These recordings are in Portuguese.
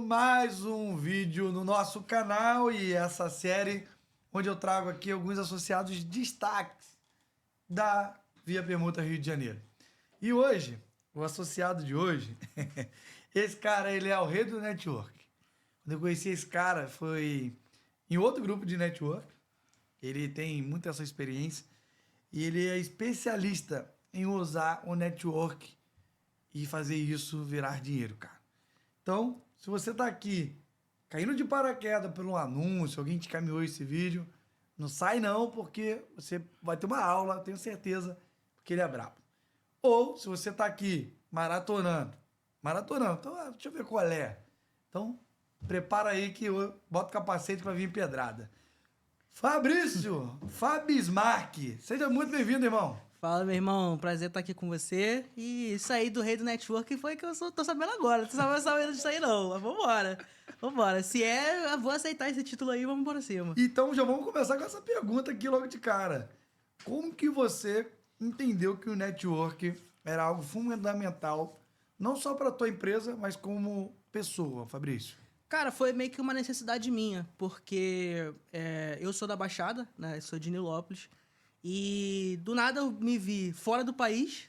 mais um vídeo no nosso canal e essa série onde eu trago aqui alguns associados destaques da Via Permuta Rio de Janeiro. E hoje, o associado de hoje, esse cara, ele é o rei do network. Quando eu conheci esse cara foi em outro grupo de network. Ele tem muita essa experiência e ele é especialista em usar o network e fazer isso virar dinheiro, cara. Então, se você tá aqui caindo de paraquedas por um anúncio, alguém te caminhou esse vídeo, não sai não, porque você vai ter uma aula, tenho certeza, porque ele é brabo. Ou, se você tá aqui maratonando, então deixa eu ver qual é. Então, prepara aí que eu boto o capacete para vir pedrada. Fabrício, Fabismark, seja muito bem-vindo, irmão. Fala, meu irmão. Prazer estar aqui com você. E isso aí do rei do network foi que tô sabendo agora. Não tava sabendo disso aí, não. Mas vambora. Vambora. Se é, eu vou aceitar esse título aí e vamos por cima. Então já vamos começar com essa pergunta aqui logo de cara. Como que você entendeu que o network era algo fundamental, não só para a tua empresa, mas como pessoa, Fabrício? Cara, foi meio que uma necessidade minha, porque eu sou da Baixada, né? Sou de Nilópolis. E do nada eu me vi fora do país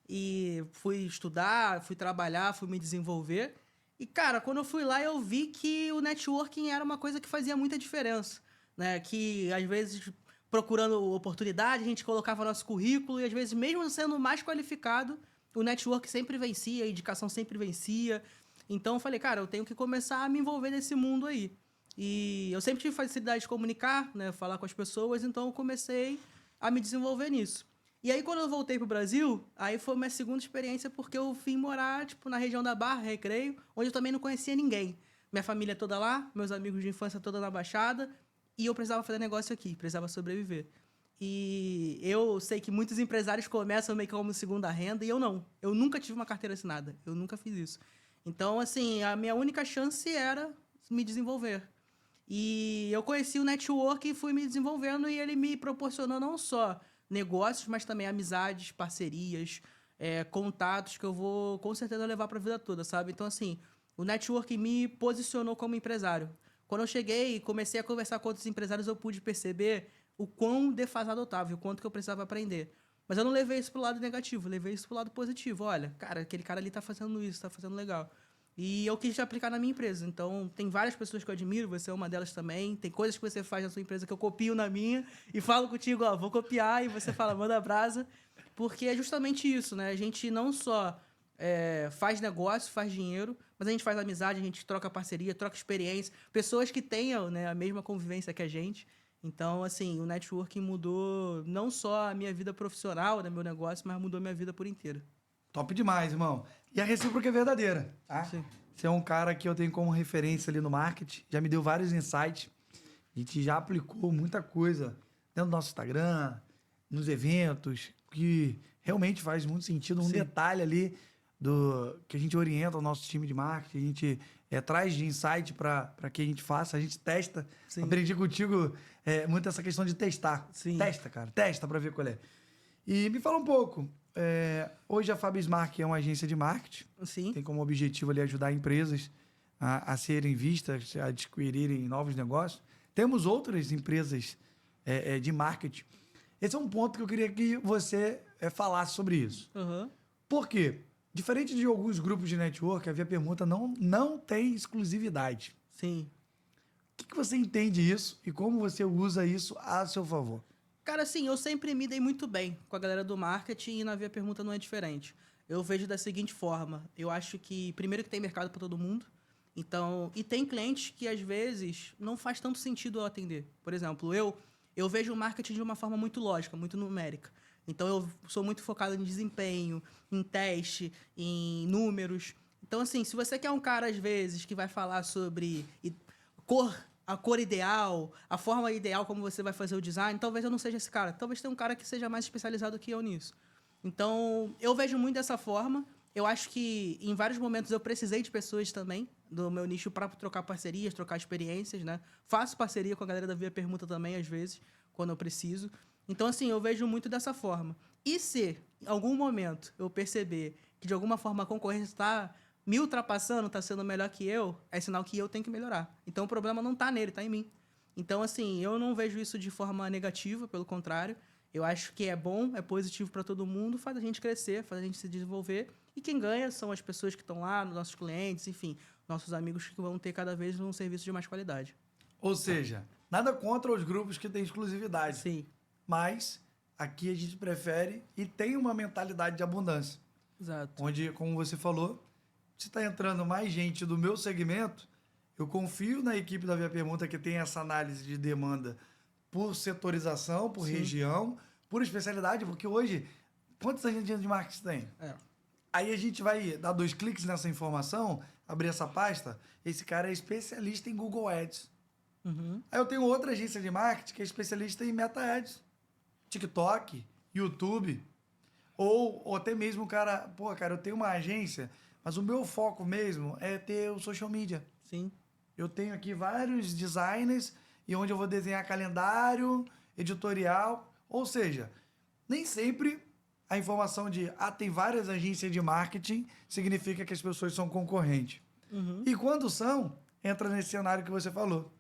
e fui estudar, fui trabalhar, fui me desenvolver. E, cara, quando eu fui lá, eu vi que o networking era uma coisa que fazia muita diferença, né? Que, às vezes, procurando oportunidade, a gente colocava nosso currículo e, às vezes, mesmo sendo mais qualificado, o network sempre vencia, a indicação sempre vencia. Então, eu falei, cara, eu tenho que começar a me envolver nesse mundo aí. E eu sempre tive facilidade de comunicar, né? Falar com as pessoas, então eu comecei a me desenvolver nisso. E aí, quando eu voltei pro Brasil, aí foi minha segunda experiência, porque eu vim morar, tipo, na região da Barra, Recreio, onde eu também não conhecia ninguém. Minha família toda lá, meus amigos de infância toda na Baixada, e eu precisava fazer negócio aqui, precisava sobreviver. E eu sei que muitos empresários começam meio que como segunda renda, e eu não. Eu nunca tive uma carteira assinada, eu nunca fiz isso. Então, assim, a minha única chance era me desenvolver. E eu conheci o network e fui me desenvolvendo e ele me proporcionou não só negócios, mas também amizades, parcerias, contatos que eu vou com certeza levar para a vida toda, sabe? Então, assim, o network me posicionou como empresário. Quando eu cheguei e comecei a conversar com outros empresários, eu pude perceber o quão defasado eu estava e o quanto que eu precisava aprender. Mas eu não levei isso pro lado negativo, eu levei isso pro lado positivo. Olha, cara, aquele cara ali tá fazendo isso, tá fazendo legal. E eu quis aplicar na minha empresa. Então, tem várias pessoas que eu admiro, você é uma delas também. Tem coisas que você faz na sua empresa que eu copio na minha e falo contigo, ó, vou copiar, e você fala, manda brasa. Porque é justamente isso, né? A gente não só faz negócio, faz dinheiro, mas a gente faz amizade, a gente troca parceria, troca experiência. Pessoas que tenham, né, a mesma convivência que a gente. Então, assim, o networking mudou não só a minha vida profissional, né, meu negócio, mas mudou a minha vida por inteiro. Top demais, irmão. E a recíproca é verdadeira, tá? Sim. Você é um cara que eu tenho como referência ali no marketing, já me deu vários insights. A gente já aplicou muita coisa dentro do nosso Instagram, nos eventos, que realmente faz muito sentido. Um Sim. detalhe ali do que a gente orienta o nosso time de marketing, a gente traz de insight para que a gente faça, a gente testa. Sim. Aprendi contigo muito essa questão de testar. Sim. Testa, cara, testa para ver qual é. E me fala um pouco. Hoje a Fabismark é uma agência de marketing. Sim. Tem como objetivo ali ajudar empresas a serem vistas, a adquirirem novos negócios. Temos outras empresas de marketing. Esse é um ponto que eu queria que você falasse sobre isso. Uhum. Por quê? Diferente de alguns grupos de network, a Via Permuta não tem exclusividade. Sim. O que você entende isso e como você usa isso a seu favor? Cara, assim, eu sempre me dei muito bem com a galera do marketing e na Via Permuta não é diferente. Eu vejo da seguinte forma, eu acho que, primeiro que tem mercado para todo mundo, então, e tem clientes que às vezes não faz tanto sentido eu atender. Por exemplo, eu vejo o marketing de uma forma muito lógica, muito numérica. Então, eu sou muito focado em desempenho, em teste, em números. Então, assim, se você quer um cara, às vezes, que vai falar sobre a cor ideal, a forma ideal como você vai fazer o design, talvez eu não seja esse cara. Talvez tenha um cara que seja mais especializado que eu nisso. Então, eu vejo muito dessa forma. Eu acho que em vários momentos eu precisei de pessoas também do meu nicho para trocar parcerias, trocar experiências, né? Faço parceria com a galera da Via Permuta também, às vezes, quando eu preciso. Então, assim, eu vejo muito dessa forma. E se, em algum momento, eu perceber que, de alguma forma, a concorrência está me ultrapassando, tá sendo melhor que eu, é sinal que eu tenho que melhorar. Então o problema não tá nele, tá em mim. Então, assim, eu não vejo isso de forma negativa, pelo contrário. Eu acho que é bom, é positivo para todo mundo, faz a gente crescer, faz a gente se desenvolver. E quem ganha são as pessoas que estão lá, nossos clientes, enfim, nossos amigos que vão ter cada vez um serviço de mais qualidade. Ou seja, nada contra os grupos que têm exclusividade. Sim, Mas aqui a gente prefere e tem uma mentalidade de abundância. exato. Onde, como você falou, se está entrando mais gente do meu segmento, eu confio na equipe da Via Permuta que tem essa análise de demanda por setorização, por Sim. região, por especialidade, porque hoje, quantos agentes de marketing tem? É. Aí a gente vai dar 2 cliques nessa informação, abrir essa pasta, esse cara é especialista em Google Ads. Uhum. Aí eu tenho outra agência de marketing que é especialista em Meta Ads, TikTok, YouTube, ou até mesmo o cara, pô, cara, eu tenho uma agência, mas o meu foco mesmo é ter o social media. Sim. Eu tenho aqui vários designers e onde eu vou desenhar calendário, editorial, ou seja, nem sempre a informação de tem várias agências de marketing significa que as pessoas são concorrentes. Uhum. E quando são, entra nesse cenário que você falou.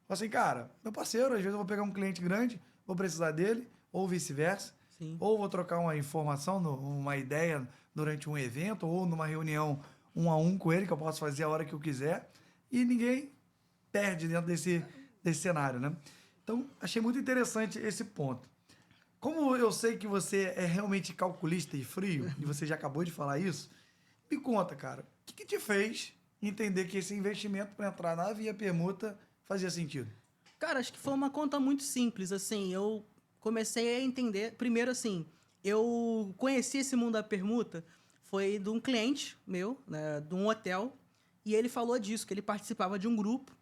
Fala assim, cara, meu parceiro, às vezes eu vou pegar um cliente grande, vou precisar dele, ou vice-versa, Sim. ou vou trocar uma informação, uma ideia durante um evento, ou numa reunião 1 a 1 com ele, que eu posso fazer a hora que eu quiser, e ninguém perde dentro desse cenário, né? Então, achei muito interessante esse ponto. Como eu sei que você é realmente calculista e frio, e você já acabou de falar isso, me conta, cara, o que te fez entender que esse investimento para entrar na Via Permuta fazia sentido? Cara, acho que foi uma conta muito simples, assim, eu comecei a entender, primeiro assim, eu conheci esse mundo da permuta, foi de um cliente meu, né, de um hotel, e ele falou disso, que ele participava de um grupo,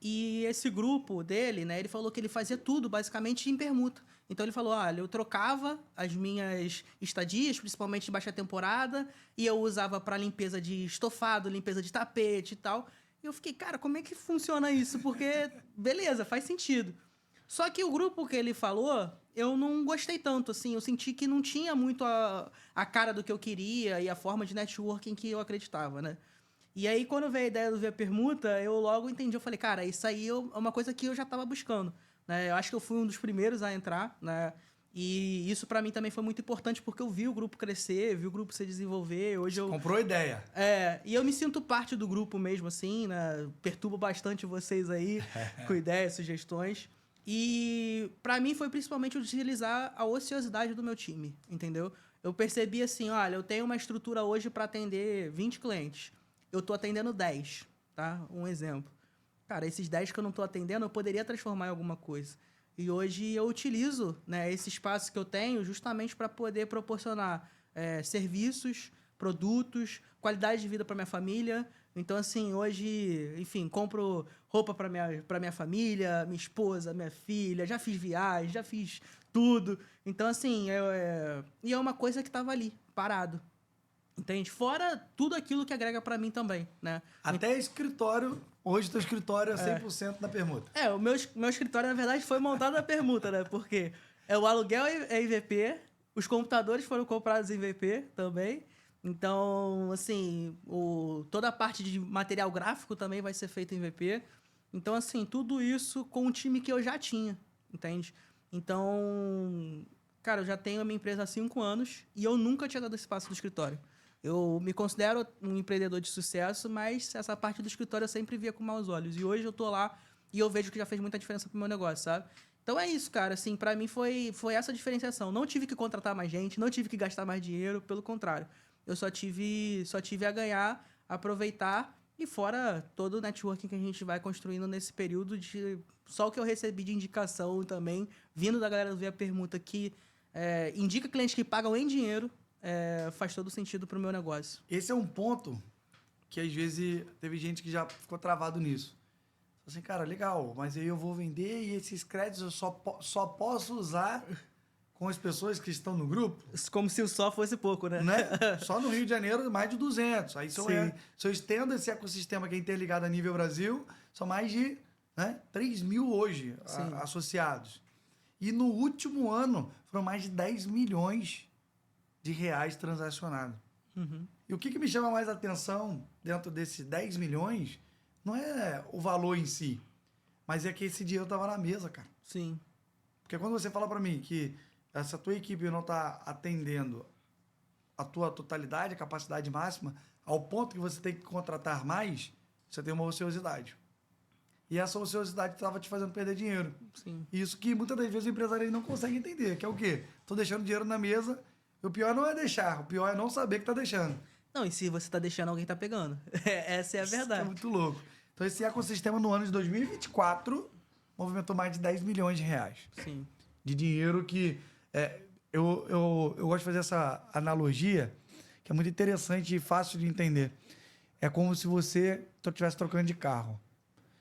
e esse grupo dele, né, ele falou que ele fazia tudo basicamente em permuta. Então ele falou, olha, eu trocava as minhas estadias, principalmente de baixa temporada, e eu usava para limpeza de estofado, limpeza de tapete e tal. E eu fiquei, cara, como é que funciona isso? Porque, beleza, faz sentido. Só que o grupo que ele falou, eu não gostei tanto, assim. Eu senti que não tinha muito a cara do que eu queria e a forma de networking que eu acreditava, né? E aí, quando veio a ideia do Via Permuta, eu logo entendi. Eu falei, cara, isso aí é uma coisa que eu já estava buscando, né? Eu acho que eu fui um dos primeiros a entrar, né? E isso para mim também foi muito importante porque eu vi o grupo crescer, vi o grupo se desenvolver. Hoje eu Comprou a ideia. e eu me sinto parte do grupo mesmo, assim, né? Perturbo bastante vocês aí com ideias, sugestões. E para mim foi principalmente utilizar a ociosidade do meu time, entendeu? Eu percebi assim, olha, eu tenho uma estrutura hoje para atender 20 clientes. Eu tô atendendo 10, tá? Um exemplo. Cara, esses 10 que eu não tô atendendo, eu poderia transformar em alguma coisa. E hoje eu utilizo, né, esse espaço que eu tenho justamente para poder proporcionar serviços, produtos, qualidade de vida para minha família. Então, assim, hoje, enfim, compro roupa para minha família, minha esposa, minha filha, já fiz viagem, já fiz tudo. Então, assim, e é uma coisa que estava ali, parado. Entende? Fora tudo aquilo que agrega para mim também, né? Até escritório, hoje teu escritório é 100% na permuta. O meu escritório, na verdade, foi montado na permuta, né? Porque o aluguel é IVP, os computadores foram comprados em IVP também. Então, assim, toda a parte de material gráfico também vai ser feita em VP. Então, assim, tudo isso com um time que eu já tinha, entende? Então, cara, eu já tenho a minha empresa há 5 anos e eu nunca tinha dado esse passo do escritório. Eu me considero um empreendedor de sucesso, mas essa parte do escritório eu sempre via com maus olhos. E hoje eu tô lá e eu vejo que já fez muita diferença pro meu negócio, sabe? Então é isso, cara. Assim, pra mim foi essa diferenciação. Não tive que contratar mais gente, não tive que gastar mais dinheiro, pelo contrário. Eu só tive a ganhar, aproveitar e fora todo o networking que a gente vai construindo nesse período de... Só o que eu recebi de indicação também, vindo da galera do Via Permuta, que indica clientes que pagam em dinheiro, faz todo sentido pro meu negócio. Esse é um ponto que às vezes teve gente que já ficou travado nisso. Assim, cara, legal, mas aí eu vou vender e esses créditos eu só posso usar com as pessoas que estão no grupo. Como se o só fosse pouco, né? Só no Rio de Janeiro, mais de 200. Aí se eu estendo esse ecossistema que é interligado a nível Brasil, são mais de 3 mil hoje associados. E no último ano, foram mais de 10 milhões de reais transacionados. E o que me chama mais atenção dentro desses 10 milhões não é o valor em si, mas é que esse dinheiro estava na mesa, cara. Sim. Porque quando você fala para mim que essa tua equipe não está atendendo a tua totalidade, a capacidade máxima, ao ponto que você tem que contratar mais, você tem uma ociosidade. E essa ociosidade estava te fazendo perder dinheiro. Sim. Isso que muitas das vezes o empresário não consegue entender, que é o quê? Tô deixando dinheiro na mesa, o pior não é deixar, o pior é não saber que tá deixando. Não, e se você tá deixando, alguém tá pegando. Essa é a Isso verdade. é muito louco. Então esse ecossistema no ano de 2024 movimentou mais de 10 milhões de reais. Sim. De dinheiro que... eu gosto de fazer essa analogia, que é muito interessante e fácil de entender. É como se você estivesse trocando de carro.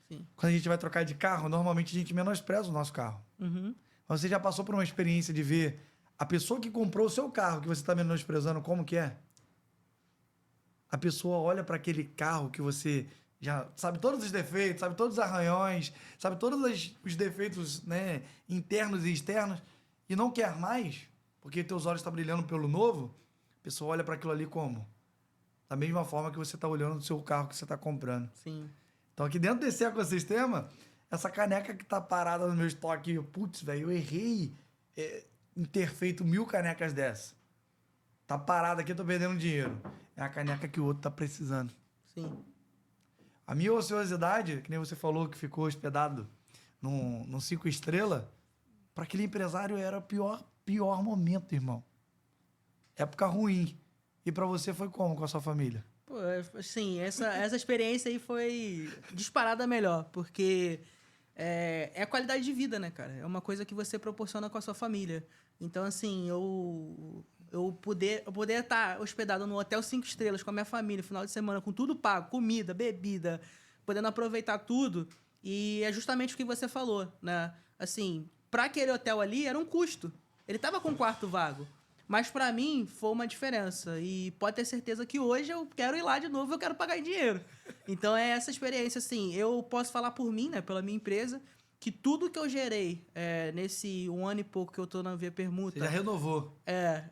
Sim. Quando a gente vai trocar de carro, normalmente a gente menospreza o nosso carro. Uhum. Mas você já passou por uma experiência de ver a pessoa que comprou o seu carro, que você está menosprezando, como que é? A pessoa olha para aquele carro que você já sabe todos os defeitos, sabe todos os arranhões, sabe todos os defeitos, né, internos e externos, e não quer mais, porque teus olhos estão brilhando pelo novo. A pessoa olha para aquilo ali como? Da mesma forma que você está olhando o seu carro que você está comprando. Sim. Então, aqui dentro desse ecossistema, essa caneca que tá parada no meu estoque, putz, velho, eu errei em ter feito 1000 canecas dessa. Tá parada aqui, eu tô perdendo dinheiro. É a caneca que o outro tá precisando. Sim. A minha ociosidade, que nem você falou, que ficou hospedado num 5 estrelas, para aquele empresário era o pior momento, irmão. Época ruim. E para você foi como com a sua família? Pô, assim, essa experiência aí foi disparada melhor, porque é a qualidade de vida, né, cara? É uma coisa que você proporciona com a sua família. Então, assim, eu poder estar hospedado no hotel 5 estrelas com a minha família, final de semana, com tudo pago, comida, bebida, podendo aproveitar tudo. E é justamente o que você falou, né? Assim, para aquele hotel ali era um custo. Ele tava com um quarto vago. Mas para mim foi uma diferença. E pode ter certeza que hoje eu quero ir lá de novo, eu quero pagar em dinheiro. Então é essa experiência, assim. Eu posso falar por mim, né? Pela minha empresa, que tudo que eu gerei nesse 1 ano e pouco que eu tô na V Permuta... Você já renovou.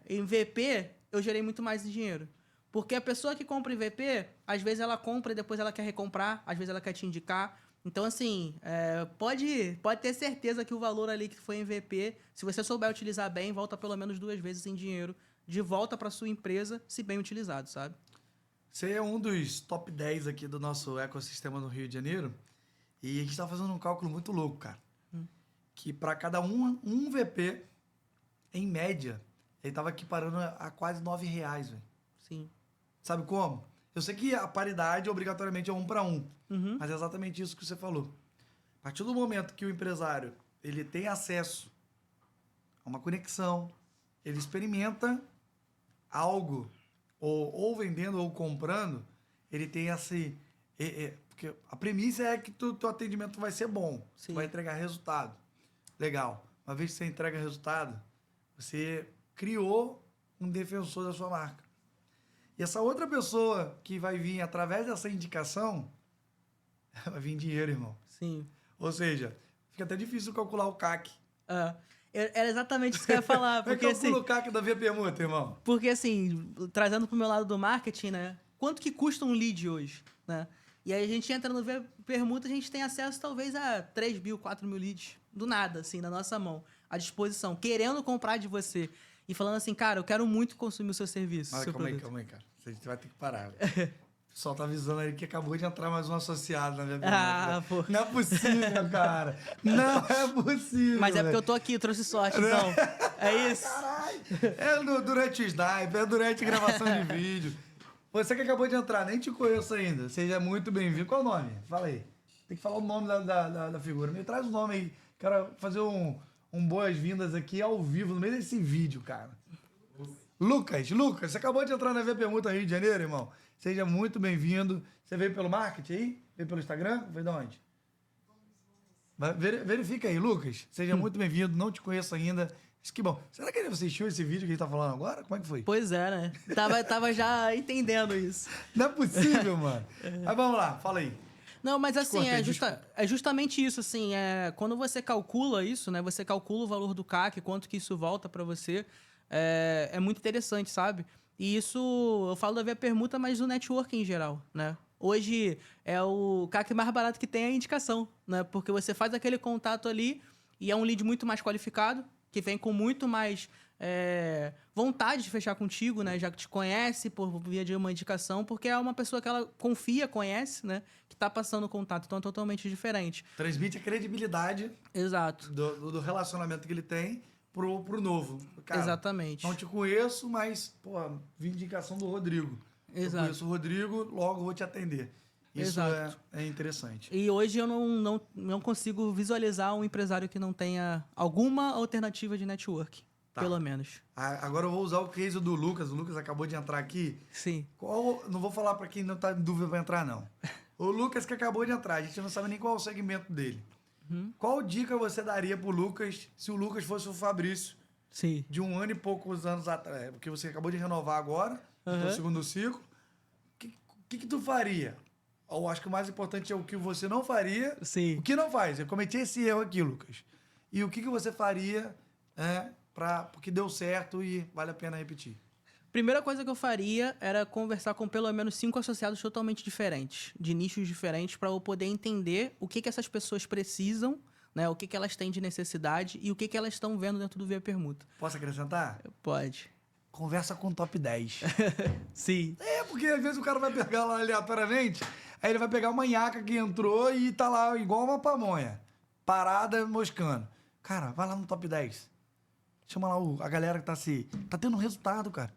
Em VP, eu gerei muito mais em dinheiro. Porque a pessoa que compra em VP, às vezes ela compra e depois ela quer recomprar, às vezes ela quer te indicar. Então, assim, pode ter certeza que o valor ali que foi em VP, se você souber utilizar bem, volta pelo menos 2 vezes em dinheiro de volta para sua empresa, se bem utilizado, sabe? Você é um dos top 10 aqui do nosso ecossistema no Rio de Janeiro. E a gente tá fazendo um cálculo muito louco, cara. Que para cada um VP, em média, ele tava equiparando a quase R$9, velho. Sim. Sabe como? Eu sei que a paridade obrigatoriamente é 1 para 1. Uhum. Mas é exatamente isso que você falou. A partir do momento que o empresário ele tem acesso a uma conexão, ele experimenta algo, ou vendendo ou comprando, ele tem esse... porque a premissa é que teu atendimento vai ser bom, Sim. vai entregar resultado. Legal. Uma vez que você entrega resultado, você criou um defensor da sua marca. E essa outra pessoa que vai vir através dessa indicação, vai vir dinheiro, irmão. Sim. Ou seja, fica até difícil calcular o CAC. Era exatamente isso que eu ia falar. Como é que Porque, calcula assim, o CAC da Via Permuta, irmão? porque, assim, trazendo pro meu lado do marketing, né? Quanto que custa um lead hoje, né? E aí a gente entra no Permuta, a gente tem acesso talvez a 3 mil, 4 mil leads. Do nada, assim, na nossa mão. À disposição. Querendo comprar de você. E falando assim, cara, eu quero muito consumir o seu serviço. Mas seu calma produto. aí, cara. A gente vai ter que parar. O pessoal tá avisando aí que acabou de entrar mais um associado na Via Permuta. Ah, pô. Não é possível, cara. Não é possível. Mas é porque velho. eu tô aqui, trouxe sorte, então. É isso. Caralho. Durante o snipe, é durante a gravação de vídeo. Você que acabou de entrar, nem te conheço ainda. Seja muito bem-vindo. Qual é o nome? Fala aí. Tem que falar o nome da figura. Me traz o nome aí. Quero fazer um boas-vindas aqui ao vivo, no meio desse vídeo, cara. Lucas, você acabou de entrar na V Permuta Rio de Janeiro, irmão. Seja muito bem-vindo. Você veio pelo marketing aí? Veio pelo Instagram? Veio de onde? Verifica aí, Lucas. Seja muito bem-vindo. Não te conheço ainda. Mas que bom. Será que ele assistiu esse vídeo que ele tá falando agora? Como é que foi? Pois é, né? Tava já entendendo isso. Não é possível, mano. Mas vamos lá, fala aí. Não, mas assim, Cortei, é justamente isso, assim, quando você calcula isso, né, você calcula o valor do CAC, quanto que isso volta para você, é muito interessante, sabe? E isso, eu falo da Via Permuta, mas do networking em geral, né? Hoje é o CAC mais barato que tem é a indicação, né? Porque você faz aquele contato ali e é um lead muito mais qualificado, que vem com muito mais vontade de fechar contigo, né? Já que te conhece por via de uma indicação, porque é uma pessoa que ela confia, conhece, né? Que tá passando o contato, então é totalmente diferente. Transmite a credibilidade Exato. do relacionamento que ele tem pro novo. Cara, Exatamente. não te conheço, mas, pô, vim de indicação do Rodrigo. Exato. Eu conheço o Rodrigo, logo vou te atender. Isso Exato. é interessante. E hoje eu não consigo visualizar um empresário que não tenha alguma alternativa de networking, pelo menos. Agora eu vou usar o case do Lucas. O Lucas acabou de entrar aqui. Sim. Não vou falar para quem não tá em dúvida para entrar, não. O Lucas que acabou de entrar, a gente não sabe nem qual é o segmento dele. Qual dica você daria pro Lucas se o Lucas fosse o Fabrício? Sim. De 1 ano e poucos anos atrás. Porque você acabou de renovar agora, no segundo ciclo. O que tu faria? Eu acho que o mais importante é o que você não faria. Sim. O que não faz. Eu cometi esse erro aqui, Lucas. E o que você faria porque deu certo e vale a pena repetir? Primeira coisa que eu faria era conversar com pelo menos 5 associados totalmente diferentes, de nichos diferentes, para eu poder entender o que essas pessoas precisam, né? O que elas têm de necessidade e o que elas estão vendo dentro do Via Permuta. Posso acrescentar? Pode. Conversa com o top 10. Sim. Porque às vezes o cara vai pegar lá aleatoriamente, aí ele vai pegar uma nhaca que entrou e tá lá igual uma pamonha, parada, moscando. Cara, vai lá no top 10. Chama lá a galera que tá tendo resultado, cara.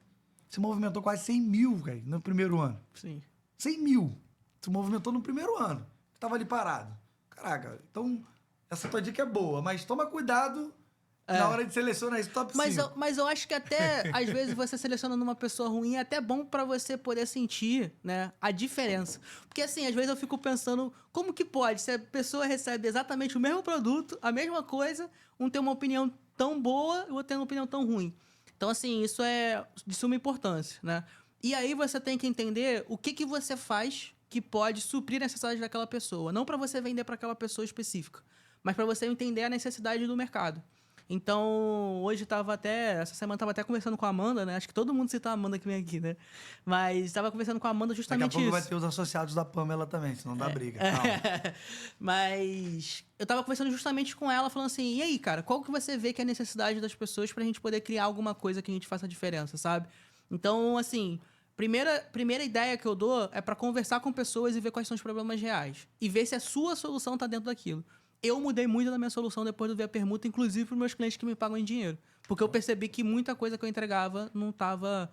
Você movimentou quase 100 mil, cara, no primeiro ano. Sim. 100 mil. Você movimentou no primeiro ano. Tava ali parado. Caraca, então essa tua dica é boa, mas toma cuidado na hora de selecionar esse top 5. Mas eu acho que até, às vezes, você selecionando uma pessoa ruim é até bom pra você poder sentir, né, a diferença. Porque, assim, às vezes eu fico pensando, como que pode? Se a pessoa recebe exatamente o mesmo produto, a mesma coisa, um tem uma opinião tão boa e o outro tem uma opinião tão ruim. Então, assim, isso é de suma importância, né? E aí você tem que entender o que você faz que pode suprir a necessidade daquela pessoa. Não para você vender para aquela pessoa específica, mas para você entender a necessidade do mercado. Então, essa semana estava até conversando com a Amanda, né? Acho que todo mundo cita a Amanda que vem aqui, né? Mas estava conversando com a Amanda justamente isso. Daqui a pouco vai ter os associados da Pamela também, senão dá briga. Calma. Mas eu estava conversando justamente com ela, falando assim, e aí, cara, qual que você vê que é a necessidade das pessoas pra gente poder criar alguma coisa que a gente faça a diferença, sabe? Então, assim, primeira ideia que eu dou é para conversar com pessoas e ver quais são os problemas reais. E ver se a sua solução tá dentro daquilo. Eu mudei muito da minha solução depois do Via Permuta, inclusive para os meus clientes que me pagam em dinheiro. Porque eu percebi que muita coisa que eu entregava não estava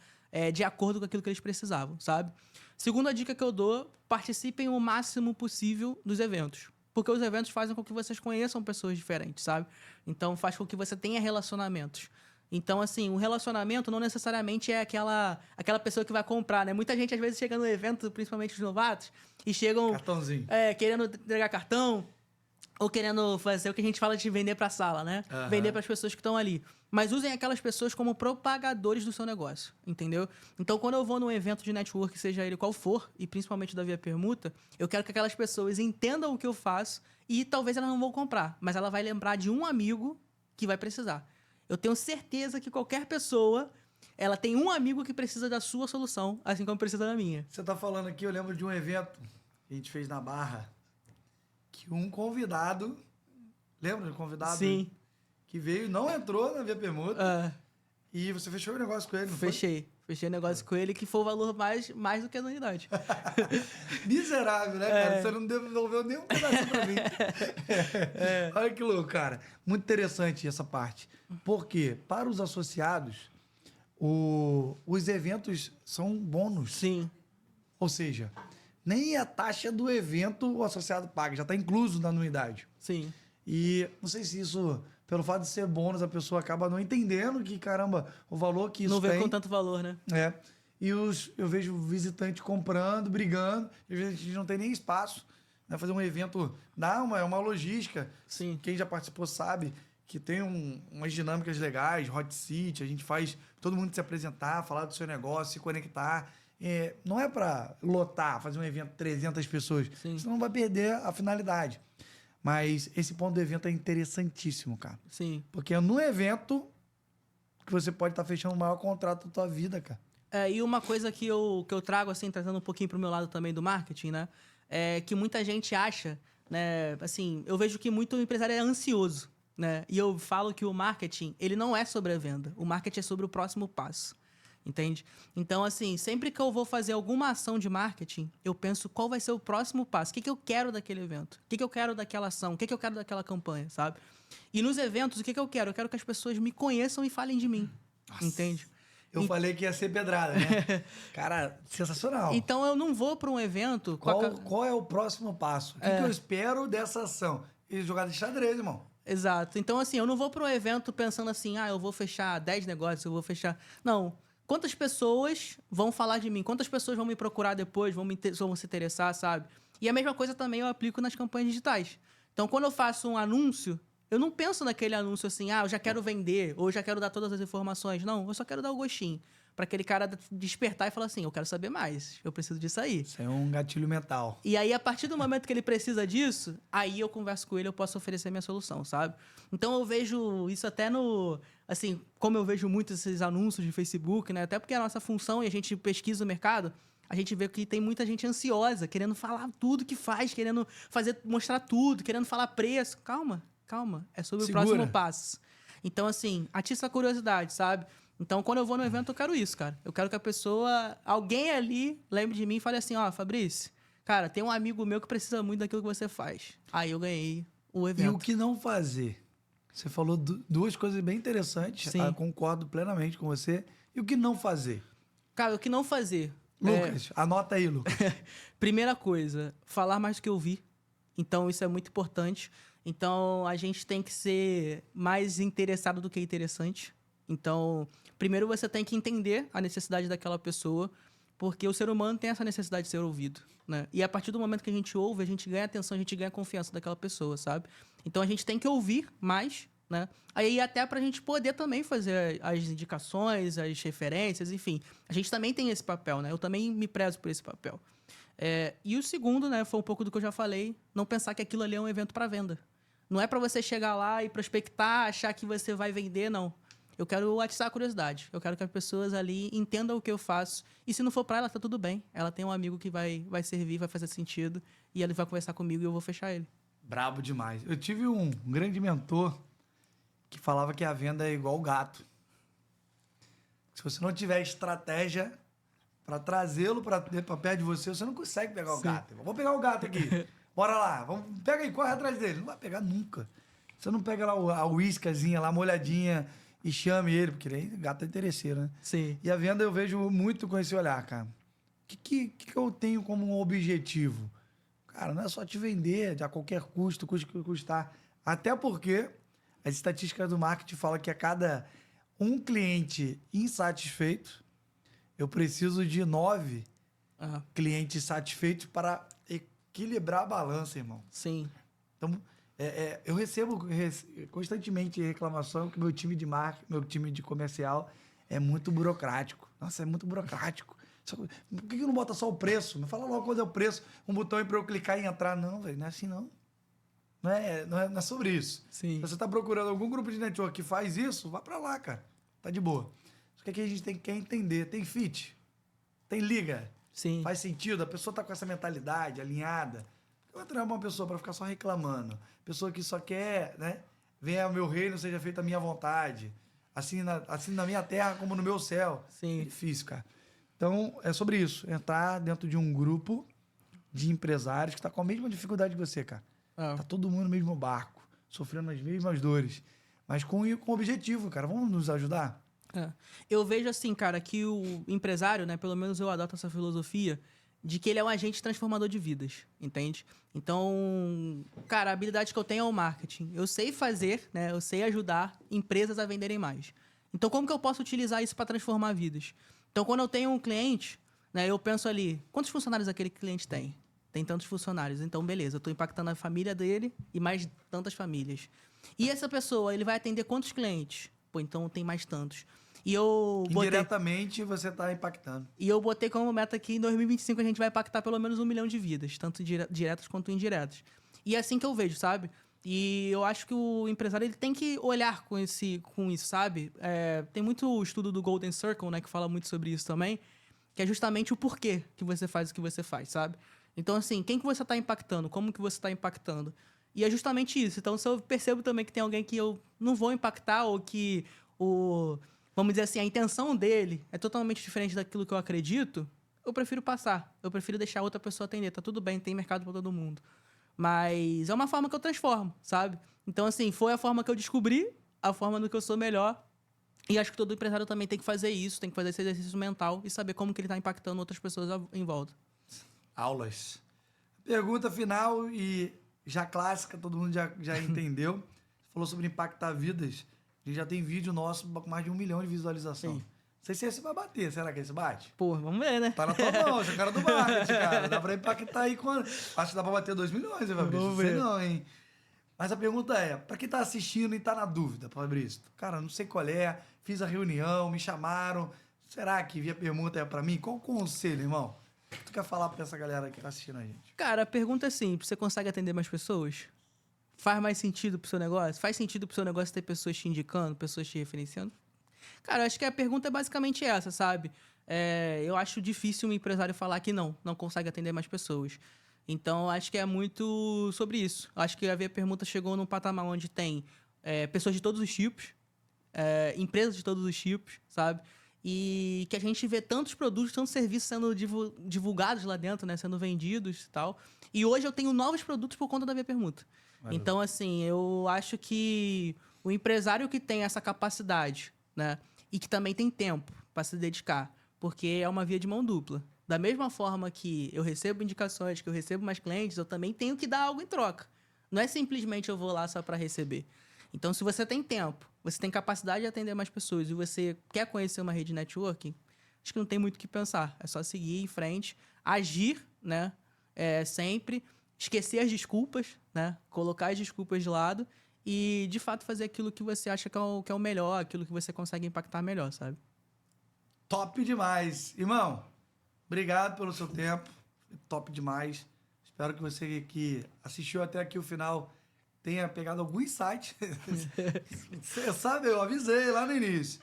de acordo com aquilo que eles precisavam, sabe? Segunda dica que eu dou, participem o máximo possível dos eventos. Porque os eventos fazem com que vocês conheçam pessoas diferentes, sabe? Então, faz com que você tenha relacionamentos. Então, assim, o relacionamento não necessariamente é aquela pessoa que vai comprar, né? Muita gente, às vezes, chega no evento, principalmente os novatos, e chegam... Cartãozinho. Querendo entregar cartão... Ou querendo fazer o que a gente fala de vender para a sala, né? Vender para as pessoas que estão ali. Mas usem aquelas pessoas como propagadores do seu negócio, entendeu? Então, quando eu vou num evento de network, seja ele qual for, e principalmente da Via Permuta, eu quero que aquelas pessoas entendam o que eu faço e talvez elas não vão comprar, mas ela vai lembrar de um amigo que vai precisar. Eu tenho certeza que qualquer pessoa, ela tem um amigo que precisa da sua solução, assim como precisa da minha. Você tá falando aqui, eu lembro de um evento que a gente fez na Barra, que um convidado, lembra do convidado? Sim. Que veio, não entrou na Via Permuta, e você fechou o negócio com ele, não Fechei o negócio com ele, que foi o valor mais do que a anuidade. Miserável, né, cara? Você não devolveu nem um pedacinho pra mim. Olha que louco, cara. Muito interessante essa parte. Porque, para os associados, os eventos são bônus. Sim. Ou seja, nem a taxa do evento o associado paga, já está incluso na anuidade. Sim. E não sei se isso, pelo fato de ser bônus, a pessoa acaba não entendendo que, caramba, o valor que isso não vê tem... com tanto valor, né? E eu vejo visitante comprando, brigando, e às vezes a gente não tem nem espaço, né? Fazer um evento é uma logística. Sim. Quem já participou sabe que tem umas dinâmicas legais, hot seat, a gente faz todo mundo se apresentar, falar do seu negócio, se conectar. Não é para lotar, fazer um evento 300 pessoas. Sim. Senão vai perder a finalidade. Mas esse ponto do evento é interessantíssimo, cara. Sim. Porque é no evento que você pode estar fechando o maior contrato da tua vida, cara. E uma coisa que eu trago, assim, trazendo um pouquinho pro meu lado também do marketing, né? É que muita gente acha, né? Assim, eu vejo que muito empresário é ansioso, né? E eu falo que o marketing, ele não é sobre a venda. O marketing é sobre o próximo passo. Entende? Então, assim, sempre que eu vou fazer alguma ação de marketing, eu penso qual vai ser o próximo passo. O que eu quero daquele evento? O que eu quero daquela ação? O que eu quero daquela campanha, sabe? E nos eventos, o que eu quero? Eu quero que as pessoas me conheçam e falem de mim. Nossa. Entende? Eu falei que ia ser pedrada, né? Cara, sensacional. Então, eu não vou para um evento... Qual é o próximo passo? O que eu espero dessa ação? E jogar de xadrez, irmão. Exato. Então, assim, eu não vou para um evento pensando assim, eu vou fechar 10 negócios, eu vou fechar... Não. Quantas pessoas vão falar de mim? Quantas pessoas vão me procurar depois, vão se interessar, sabe? E a mesma coisa também eu aplico nas campanhas digitais. Então, quando eu faço um anúncio, eu não penso naquele anúncio assim, eu já quero vender, ou já quero dar todas as informações. Não, eu só quero dar o gostinho. Para aquele cara despertar e falar assim, eu quero saber mais, eu preciso disso aí. Isso é um gatilho mental. E aí, a partir do momento que ele precisa disso, aí eu converso com ele, eu posso oferecer minha solução, sabe? Então, eu vejo isso até no... Assim, como eu vejo muito esses anúncios de Facebook, né? Até porque a nossa função, e a gente pesquisa o mercado, a gente vê que tem muita gente ansiosa, querendo falar tudo que faz, querendo mostrar tudo, querendo falar preço. Calma. É sobre o próximo passo. Então, assim, atiça a curiosidade, sabe? Então, quando eu vou no evento, eu quero isso, cara. Eu quero que a pessoa, alguém ali, lembre de mim e fale assim, Fabrício, cara, tem um amigo meu que precisa muito daquilo que você faz. Aí eu ganhei o evento. E o que não fazer? Você falou duas coisas bem interessantes. Sim. Concordo plenamente com você. E o que não fazer? Cara, o que não fazer? Lucas, anota aí, Lucas. Primeira coisa, falar mais do que ouvir. Então, isso é muito importante. Então, a gente tem que ser mais interessado do que interessante. Então, primeiro você tem que entender a necessidade daquela pessoa, porque o ser humano tem essa necessidade de ser ouvido, né? E a partir do momento que a gente ouve, a gente ganha atenção, a gente ganha confiança daquela pessoa, sabe? Então, a gente tem que ouvir mais, né? Aí até pra gente poder também fazer as indicações, as referências, enfim. A gente também tem esse papel, né? Eu também me prezo por esse papel. E o segundo, né, foi um pouco do que eu já falei, não pensar que aquilo ali é um evento para venda. Não é para você chegar lá e prospectar, achar que você vai vender, não. Eu quero atiçar a curiosidade. Eu quero que as pessoas ali entendam o que eu faço. E se não for para ela, tá tudo bem. Ela tem um amigo que vai servir, vai fazer sentido. E ele vai conversar comigo e eu vou fechar ele. Brabo demais. Eu tive um grande mentor que falava que a venda é igual o gato. Se você não tiver estratégia para trazê-lo para perto de você, você não consegue pegar o gato. Vou pegar o gato aqui. Bora lá. Pega aí, corre atrás dele. Não vai pegar nunca. Você não pega lá a uíscazinha, lá molhadinha, e chame ele, porque ele é gato interesseiro, né? Sim. E a venda eu vejo muito com esse olhar, cara. O que eu tenho como um objetivo? Cara, não é só te vender a qualquer custo, custo que custar. Até porque as estatísticas do marketing falam que a cada um cliente insatisfeito, eu preciso de 9 clientes satisfeitos para equilibrar a balança, irmão. Sim. Então, eu recebo constantemente reclamação que meu time de marketing, meu time de comercial é muito burocrático. Nossa, é muito burocrático. Por que não bota só o preço? Me fala logo qual é o preço. Um botão aí para eu clicar e entrar. Não, velho, não é assim não. Não é sobre isso. Sim. Se você está procurando algum grupo de network que faz isso, vá para lá, cara. Tá de boa. Só que aqui a gente quer entender. Tem fit? Tem liga? Sim. Faz sentido? A pessoa tá com essa mentalidade alinhada? Eu vou treinar uma pessoa para ficar só reclamando. Pessoa que só quer, né? Venha ao meu reino, seja feita a minha vontade. Assim na minha terra como no meu céu. Sim. É difícil, cara. Então, é sobre isso. Entrar dentro de um grupo de empresários que está com a mesma dificuldade que você, cara. Tá todo mundo no mesmo barco, sofrendo as mesmas dores. Mas com objetivo, cara. Vamos nos ajudar? Eu vejo assim, cara, que o empresário, né? Pelo menos eu adoto essa filosofia de que ele é um agente transformador de vidas, entende? Então, cara, a habilidade que eu tenho é o marketing. Eu sei fazer, né? Eu sei ajudar empresas a venderem mais. Então, como que eu posso utilizar isso para transformar vidas? Então, quando eu tenho um cliente, né? Eu penso ali, quantos funcionários aquele cliente tem? Tem tantos funcionários. Então, beleza, eu estou impactando a família dele e mais tantas famílias. E essa pessoa, ele vai atender quantos clientes? Pô, então tem mais tantos. E eu indiretamente você está impactando. E eu botei como meta que em 2025 a gente vai impactar pelo menos 1 milhão de vidas, tanto diretas quanto indiretas. E é assim que eu vejo, sabe? E eu acho que o empresário ele tem que olhar com isso, sabe? Tem muito estudo do Golden Circle, né, que fala muito sobre isso também, que é justamente o porquê que você faz o que você faz, sabe? Então, assim, quem que você está impactando? Como que você está impactando? E é justamente isso. Então, se eu percebo também que tem alguém que eu não vou impactar ou que vamos dizer assim, a intenção dele é totalmente diferente daquilo que eu acredito, eu prefiro passar. Eu prefiro deixar outra pessoa atender. Tá tudo bem, tem mercado para todo mundo. Mas é uma forma que eu transformo, sabe? Então, assim, foi a forma que eu descobri, a forma no que eu sou melhor. E acho que todo empresário também tem que fazer isso, tem que fazer esse exercício mental e saber como que ele tá impactando outras pessoas em volta. Aulas. Pergunta final e já clássica, todo mundo já entendeu. Você falou sobre impactar vidas. A gente já tem vídeo nosso com mais de 1 milhão de visualização. Sim. Não sei se esse vai bater. Será que esse bate? Pô, vamos ver, né? Tá na tua mão, você é o cara do marketing, cara. Dá pra impactar aí com... Acho que dá pra bater 2 milhões, hein, Fabrício? Vamos Não sei ver. não, hein? Mas a pergunta é, pra quem tá assistindo e tá na dúvida, Fabrício, cara, não sei qual é, fiz a reunião, me chamaram, será que via pergunta é pra mim? Qual o conselho, irmão? O que tu quer falar pra essa galera que tá assistindo a gente? Cara, a pergunta é simples. Você consegue atender mais pessoas? Faz mais sentido pro seu negócio? Faz sentido pro seu negócio ter pessoas te indicando, pessoas te referenciando? Cara, acho que a pergunta é basicamente essa, sabe? Eu acho difícil um empresário falar que não consegue atender mais pessoas. Então, acho que é muito sobre isso. Acho que a Via Permuta chegou num patamar onde tem pessoas de todos os tipos, empresas de todos os tipos, sabe? E que a gente vê tantos produtos, tantos serviços sendo divulgados lá dentro, né? Sendo vendidos e tal. E hoje eu tenho novos produtos por conta da Via Permuta. Valeu. Então, assim, eu acho que o empresário que tem essa capacidade, né? E que também tem tempo para se dedicar, porque é uma via de mão dupla. Da mesma forma que eu recebo indicações, que eu recebo mais clientes, eu também tenho que dar algo em troca. Não é simplesmente eu vou lá só para receber. Então, se você tem tempo, você tem capacidade de atender mais pessoas e você quer conhecer uma rede de networking, acho que não tem muito o que pensar. É só seguir em frente, agir, né? Sempre, esquecer as desculpas, né? Colocar as desculpas de lado e, de fato, fazer aquilo que você acha que é o melhor, aquilo que você consegue impactar melhor, sabe? Top demais. Irmão, obrigado pelo seu tempo. Top demais. Espero que você que assistiu até aqui o final tenha pegado algum insight. Você sabe, eu avisei lá no início.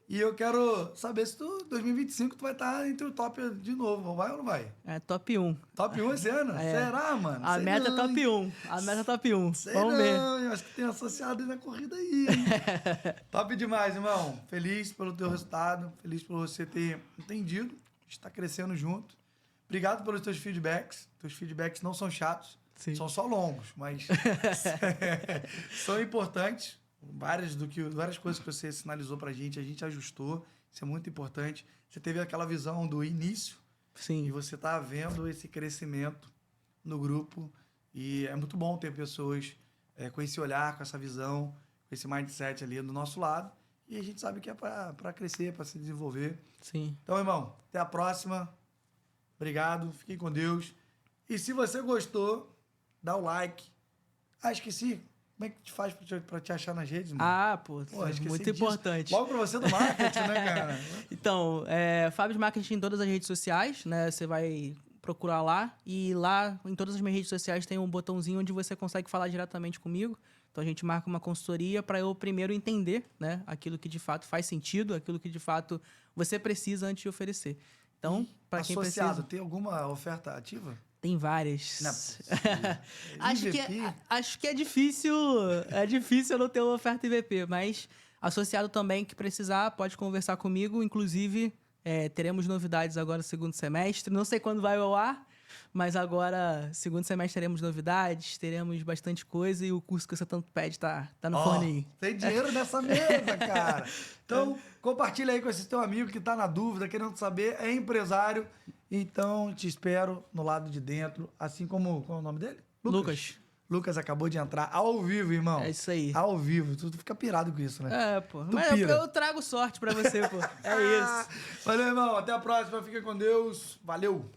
E eu quero saber se 2025 tu vai estar entre o top de novo. Vai ou não vai? Top 1. Top 1 esse ano? Será, mano? A Sei meta não, é top hein? 1. A meta é top 1. Sei Vamos não, ver. eu acho que tem associado aí na corrida aí, hein? Top demais, irmão. Feliz pelo teu resultado. Feliz por você ter entendido. Está crescendo junto. Obrigado pelos teus feedbacks. Teus feedbacks não são chatos. Sim. São só longos, mas são importantes. Várias coisas que você sinalizou pra gente, a gente ajustou. Isso é muito importante. Você teve aquela visão do início. Sim. E você tá vendo esse crescimento no grupo. E é muito bom ter pessoas com esse olhar, com essa visão, com esse mindset ali do nosso lado. E a gente sabe que é para crescer, para se desenvolver. Sim. Então, irmão, até a próxima. Obrigado. Fiquem com Deus. E se você gostou, dá o like. Esqueci. Como é que te faz pra te achar nas redes, mano? Esqueci muito disso. Importante. Logo pra você do marketing, né, cara? Então, Fábio de Marketing em todas as redes sociais, né? Você vai procurar lá. E lá, em todas as minhas redes sociais, tem um botãozinho onde você consegue falar diretamente comigo. Então, a gente marca uma consultoria para eu primeiro entender, né? Aquilo que de fato faz sentido, aquilo que de fato você precisa antes de oferecer. Então, para quem precisa... Associado, tem alguma oferta ativa? Tem várias. Não é possível. Acho que é difícil eu não ter uma oferta IVP, mas associado também que precisar, pode conversar comigo. Inclusive, teremos novidades agora no segundo semestre. Não sei quando vai ao ar, mas agora, segundo semestre, teremos novidades, teremos bastante coisa e o curso que você tanto pede tá no forninho. Tem dinheiro nessa mesa, cara. Então, compartilha aí com esse teu amigo que tá na dúvida, querendo saber, é empresário. Então, te espero no lado de dentro, assim como... Qual é o nome dele? Lucas. Lucas acabou de entrar ao vivo, irmão. É isso aí. Ao vivo. Tu fica pirado com isso, né? Mas eu trago sorte pra você, pô. É isso. Valeu, irmão. Até a próxima. Fica com Deus. Valeu.